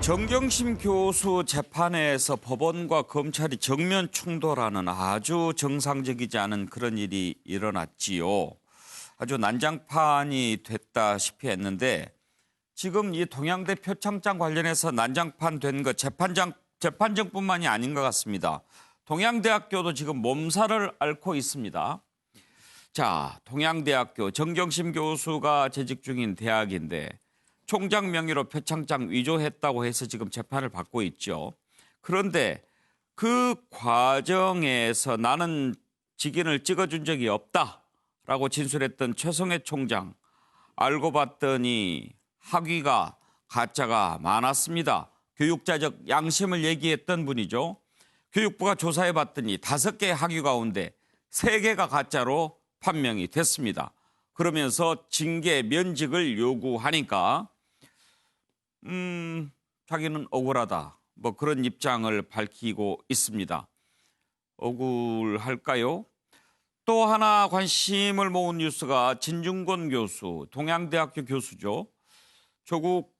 정경심 교수 재판에서 법원과 검찰이 정면 충돌하는 아주 정상적이지 않은 그런 일이 일어났지요. 아주 난장판이 됐다시피 했는데 지금 이 동양대 표창장 관련해서 난장판 된 거 재판정뿐만이 아닌 것 같습니다. 동양대학교도 지금 몸살을 앓고 있습니다. 자, 동양대학교 정경심 교수가 재직 중인 대학인데 총장 명의로 표창장 위조했다고 해서 지금 재판을 받고 있죠. 그런데 그 과정에서 나는 직인을 찍어준 적이 없다라고 진술했던 최성해 총장. 알고 봤더니 학위가 가짜가 많았습니다. 교육자적 양심을 얘기했던 분이죠. 교육부가 조사해 봤더니 5개의 학위 가운데 3개가 가짜로 판명이 됐습니다. 그러면서 징계 면직을 요구하니까 자기는 억울하다. 뭐 그런 입장을 밝히고 있습니다. 억울할까요? 또 하나 관심을 모은 뉴스가 진중권 교수, 동양대학교 교수죠. 조국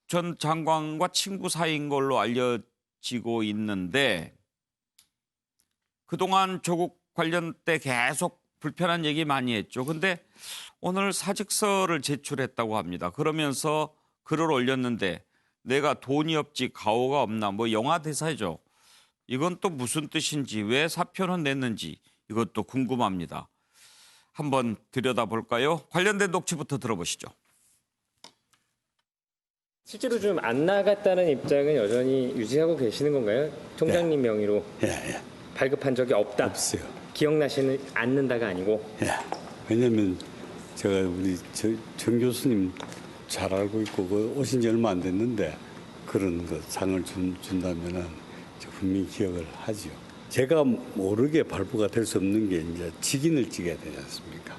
전 장관과 친구 사이인 걸로 알려지고 있는데 그동안 조국 관련 때 계속 불편한 얘기 많이 했죠. 근데 오늘 사직서를 제출했다고 합니다. 그러면서 글을 올렸는데 내가 돈이 없지 가오가 없나 뭐 영화 대사죠. 이건 또 무슨 뜻인지 왜 사표는 냈는지 이것도 궁금합니다. 한번 들여다볼까요? 관련된 녹취부터 들어보시죠. 실제로 좀 안 나갔다는 입장은 여전히 유지하고 계시는 건가요? 총장님 명의로 발급한 적이 없다. 없어요. 기억나시는 않는다가 아니고. 왜냐면 제가 우리 정 교수님 잘 알고 있고 오신 지 얼마 안 됐는데 그런 거 상을 준다면은 분명히 기억을 하지요. 제가 모르게 발부가 될 수 없는 게 이제 직인을 찍어야 되지 않습니까?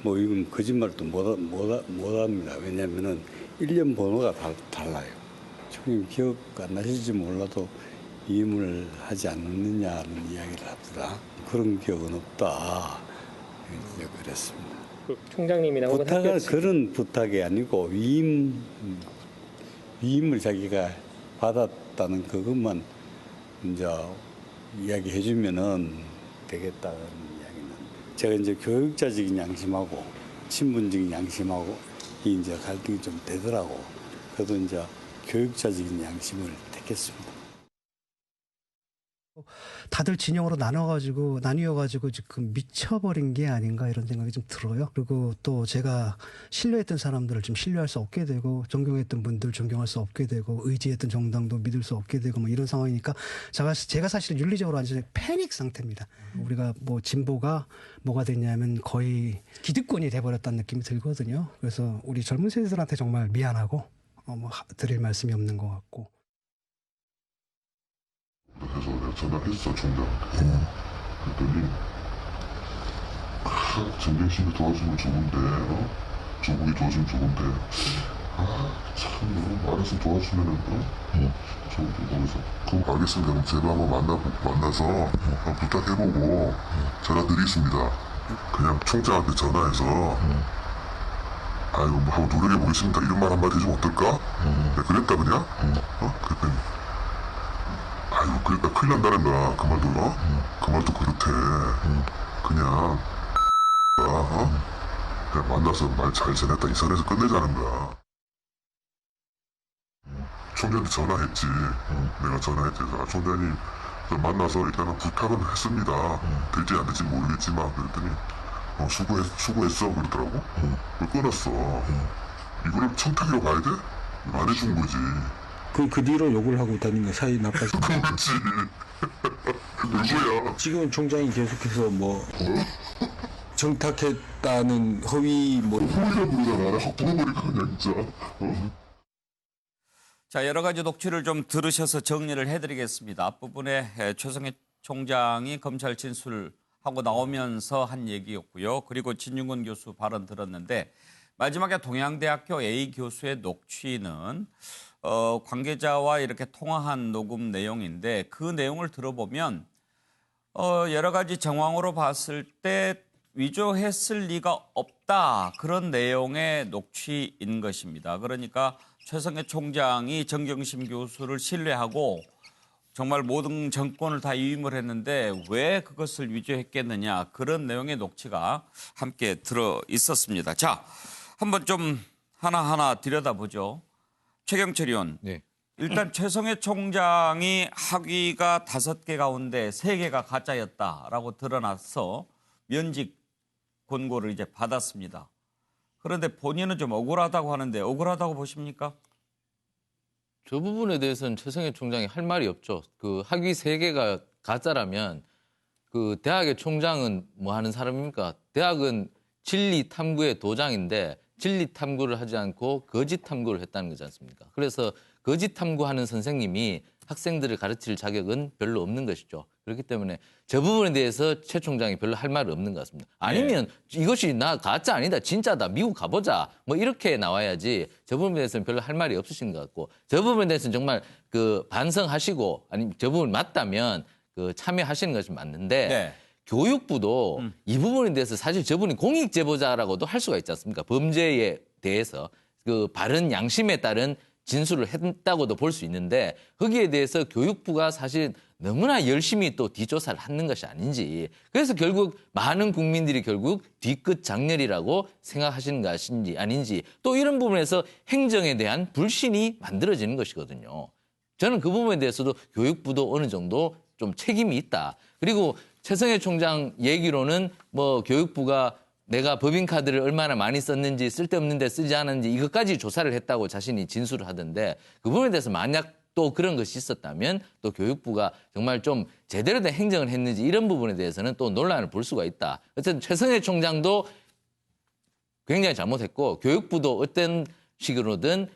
뭐 이건 거짓말도 못 합니다. 왜냐면은 1년 번호가 달라요. 총님 기억 안 나실지 몰라도 이임을 하지 않느냐는 이야기를 합니다. 그런 기억은 없다. 이제 그랬습니다. 총장님이나 혹은 부탁은 그런 부탁이 아니고 위임을 자기가 받았다는 그것만 이제 이야기해 주면은 되겠다는 이야기는 제가 이제 교육자적인 양심하고 신분적인 양심하고 이 이제 갈등이 좀 되더라고. 그래도 이제 교육자적인 양심을 택했습니다. 다들 진영으로 나뉘어가지고 지금 미쳐버린 게 아닌가 이런 생각이 좀 들어요. 그리고 또 제가 신뢰했던 사람들을 좀 신뢰할 수 없게 되고 존경했던 분들 존경할 수 없게 되고 의지했던 정당도 믿을 수 없게 되고 뭐 이런 상황이니까 제가 사실은 윤리적으로 완전히 패닉 상태입니다. 우리가 뭐 진보가 뭐가 됐냐면 거의 기득권이 돼버렸다는 느낌이 들거든요. 그래서 우리 젊은 세대들한테 정말 미안하고 뭐 드릴 말씀이 없는 것 같고. 그래서 내가 전화를 했어, 총장한테. 그랬더니 정경심이 도와주면 좋은데 조국이 도와주면 좋은데 참 말해서 도와주면은 조국이 거기서 그럼 알겠습니다. 그럼 제가 한번 만나서 한번 부탁해보고 전화 드리겠습니다. 그냥 총장한테 전화해서 아이고 뭐 한번 노력해보겠습니다. 이런 말 한마디 해주면 어떨까? 내가 그랬다 그냥? 그랬더니 아이고 그랬다 큰일 난다는 거야. 그 말도 그 말도 그렇대. 그냥 그냥 만나서 말 잘 전했다 이 선에서 끝내자는 거야. 총장한테 전화했지. 내가 전화했지. 총장님 만나서 일단은 부탁은 했습니다. 될지 안 될지 모르겠지만 그랬더니 수고했어 그러더라고. 그걸 끊었어. 이거를 청탁이라고 봐야 돼? 안 해준 거지. 그 뒤로 욕을 하고 다니는 사이 나빠서. 그렇지. 누구야? 지금 총장이 계속해서 뭐 정탁했다는 허위 뭐 허위라 부르잖아. 확 부어버릴 거 아니야 진짜. 자, 여러 가지 녹취를 좀 들으셔서 정리를 해드리겠습니다. 앞부분에 최성해 총장이 검찰 진술하고 나오면서 한 얘기였고요. 그리고 진중권 교수 발언 들었는데 마지막에 동양대학교 A 교수의 녹취는 관계자와 이렇게 통화한 녹음 내용인데 그 내용을 들어보면 여러 가지 정황으로 봤을 때 위조했을 리가 없다. 그런 내용의 녹취인 것입니다. 그러니까 최성해 총장이 정경심 교수를 신뢰하고 정말 모든 정권을 다 위임을 했는데 왜 그것을 위조했겠느냐. 그런 내용의 녹취가 함께 들어 있었습니다. 자, 한번 좀 하나하나 들여다보죠. 최경철 의원. 네. 일단 최성해 총장이 학위가 5개 가운데 3개가 가짜였다라고 드러나서 면직 권고를 이제 받았습니다. 그런데 본인은 좀 억울하다고 하는데 억울하다고 보십니까? 저 부분에 대해서는 최성해 총장이 할 말이 없죠. 그 학위 3개가 가짜라면 그 대학의 총장은 뭐 하는 사람입니까? 대학은 진리 탐구의 도장인데 진리 탐구를 하지 않고 거짓 탐구를 했다는 거지 않습니까? 그래서 거짓 탐구하는 선생님이 학생들을 가르칠 자격은 별로 없는 것이죠. 그렇기 때문에 저 부분에 대해서 최 총장이 별로 할 말이 없는 것 같습니다. 아니면 이것이 나 가짜 아니다, 진짜다, 미국 가보자 뭐 이렇게 나와야지 저 부분에 대해서는 별로 할 말이 없으신 것 같고 저 부분에 대해서는 정말 그 반성하시고 아니면 저 부분 맞다면 그 참여하시는 것이 맞는데 네. 교육부도 이 부분에 대해서 사실 저분이 공익 제보자라고도 할 수가 있지 않습니까? 범죄에 대해서 그 바른 양심에 따른 진술을 했다고도 볼 수 있는데 거기에 대해서 교육부가 사실 너무나 열심히 또 뒷조사를 하는 것이 아닌지 그래서 결국 많은 국민들이 결국 뒤끝 장렬이라고 생각하시는 것인지 아닌지 또 이런 부분에서 행정에 대한 불신이 만들어지는 것이거든요. 저는 그 부분에 대해서도 교육부도 어느 정도 좀 책임이 있다. 그리고 최성해 총장 얘기로는 뭐 교육부가 내가 법인카드를 얼마나 많이 썼는지 쓸데없는 데 쓰지 않았는지 이것까지 조사를 했다고 자신이 진술을 하던데 그 부분에 대해서 만약 또 그런 것이 있었다면 또 교육부가 정말 좀 제대로 된 행정을 했는지 이런 부분에 대해서는 또 논란을 볼 수가 있다. 어쨌든 최성해 총장도 굉장히 잘못했고 교육부도 어떤 식으로든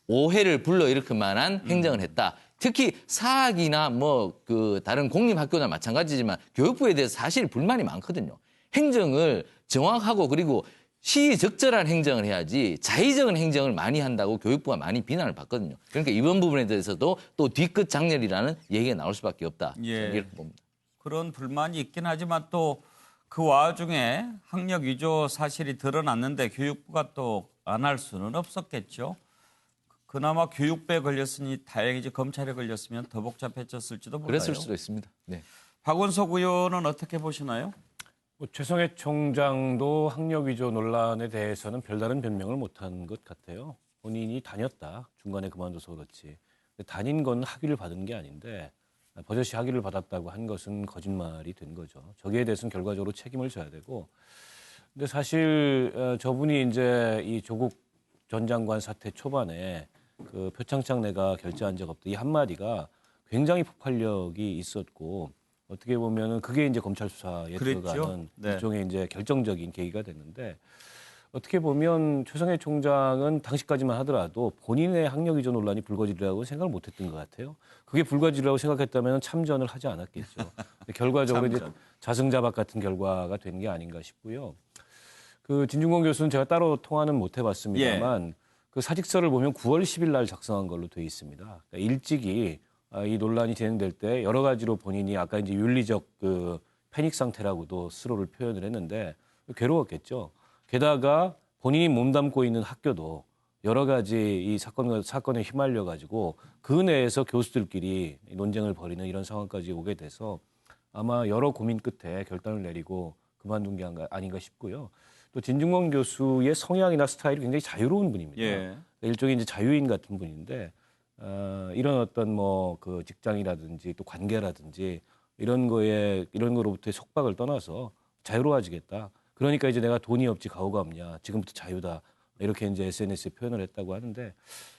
오해를 불러일으킬 만한 행정을 했다. 특히 사학이나 뭐 그 다른 공립학교나 마찬가지지만 교육부에 대해서 사실 불만이 많거든요. 행정을 정확하고 그리고 시의적절한 행정을 해야지 자의적인 행정을 많이 한다고 교육부가 많이 비난을 받거든요. 그러니까 이번 부분에 대해서도 또 뒤끝 장렬이라는 얘기가 나올 수밖에 없다. 이렇게 봅니다. 그런 불만이 있긴 하지만 또 그 와중에 학력 위조 사실이 드러났는데 교육부가 또 안 할 수는 없었겠죠. 그나마 교육부에 걸렸으니 다행이지 검찰에 걸렸으면 더 복잡해졌을지도 몰라요. 그랬을 수도 있습니다. 네. 박원석 의원은 어떻게 보시나요? 뭐 최성해 총장도 학력 위조 논란에 대해서는 별다른 변명을 못한 것 같아요. 본인이 다녔다. 중간에 그만둬서 그렇지. 다닌 건 학위를 받은 게 아닌데 버젓이 학위를 받았다고 한 것은 거짓말이 된 거죠. 저기에 대해서는 결과적으로 책임을 져야 되고. 근데 사실 저분이 이제 이 조국 전 장관 사태 초반에 그 표창장 내가 결제한 적 없다. 이 한마디가 굉장히 폭발력이 있었고 어떻게 보면은 그게 이제 검찰 수사에 그랬죠? 들어가는 네. 일종의 이제 결정적인 계기가 됐는데 어떻게 보면 최성해 총장은 당시까지만 하더라도 본인의 학력 위조 논란이 불거지리라고 생각을 못했던 것 같아요. 그게 불거지리라고 생각했다면 참전을 하지 않았겠죠. 결과적으로 이제 자승자박 같은 결과가 된 게 아닌가 싶고요. 그 진중권 교수는 제가 따로 통화는 못 해봤습니다만 그 사직서를 보면 9월 10일 날 작성한 걸로 돼 있습니다. 그러니까 일찍이 이 논란이 진행될 때 여러 가지로 본인이 아까 이제 윤리적 그 패닉 상태라고도 스스로를 표현을 했는데 괴로웠겠죠. 게다가 본인이 몸담고 있는 학교도 여러 가지 이 사건에 휘말려 가지고 그 내에서 교수들끼리 논쟁을 벌이는 이런 상황까지 오게 돼서 아마 여러 고민 끝에 결단을 내리고 그만둔 게 아닌가 싶고요. 또 진중권 교수의 성향이나 스타일이 굉장히 자유로운 분입니다. 일종의 이제 자유인 같은 분인데 이런 어떤 뭐 그 직장이라든지 또 관계라든지 이런 거로부터의 속박을 떠나서 자유로워지겠다. 그러니까 이제 내가 돈이 없지 가오가 없냐. 지금부터 자유다. 이렇게 이제 SNS에 표현을 했다고 하는데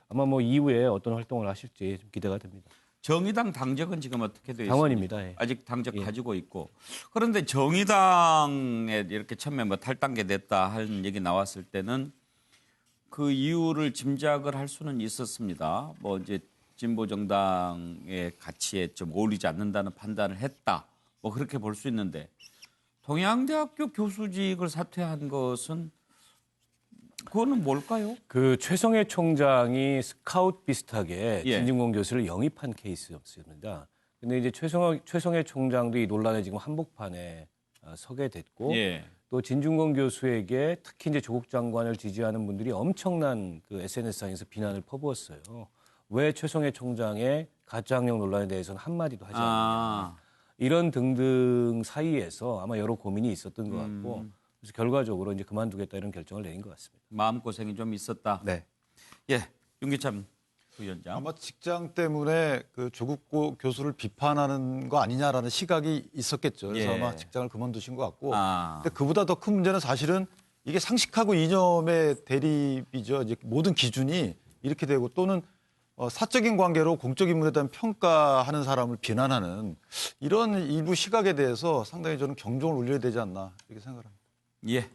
아마 뭐 이후에 어떤 활동을 하실지 좀 기대가 됩니다. 정의당 당적은 지금 어떻게 되어 있습니까? 당원입니다. 예. 아직 당적 가지고 있고. 그런데 정의당에 이렇게 처음에 뭐 탈당계 됐다 하는 얘기 나왔을 때는 그 이유를 짐작을 할 수는 있었습니다. 뭐 이제 진보 정당의 가치에 좀 어울리지 않는다는 판단을 했다. 뭐 그렇게 볼 수 있는데 동양대학교 교수직을 사퇴한 것은 그거는 뭘까요? 그 최성해 총장이 스카우트 비슷하게 예. 진중권 교수를 영입한 케이스였습니다. 근데 이제 최성해 총장도 이 논란에 지금 한복판에 서게 됐고 예. 또 진중권 교수에게 특히 이제 조국 장관을 지지하는 분들이 엄청난 그 SNS상에서 비난을 퍼부었어요. 왜 최성해 총장의 가짜학력 논란에 대해서는 한마디도 하지 않느냐. 아. 이런 등등 사이에서 아마 여러 고민이 있었던 것 같고 그래서 결과적으로 이제 그만두겠다 이런 결정을 내린 것 같습니다. 마음고생이 좀 있었다. 네. 예. 윤기참 부위원장. 아마 직장 때문에 그 조국 교수를 비판하는 거 아니냐라는 시각이 있었겠죠. 그래서 예. 아마 직장을 그만두신 것 같고. 아. 근데 그보다 더 큰 문제는 사실은 이게 상식하고 이념의 대립이죠. 이제 모든 기준이 이렇게 되고 또는 사적인 관계로 공적 인물에 대한 평가하는 사람을 비난하는 이런 일부 시각에 대해서 상당히 저는 경종을 울려야 되지 않나 이렇게 생각합니다. 예.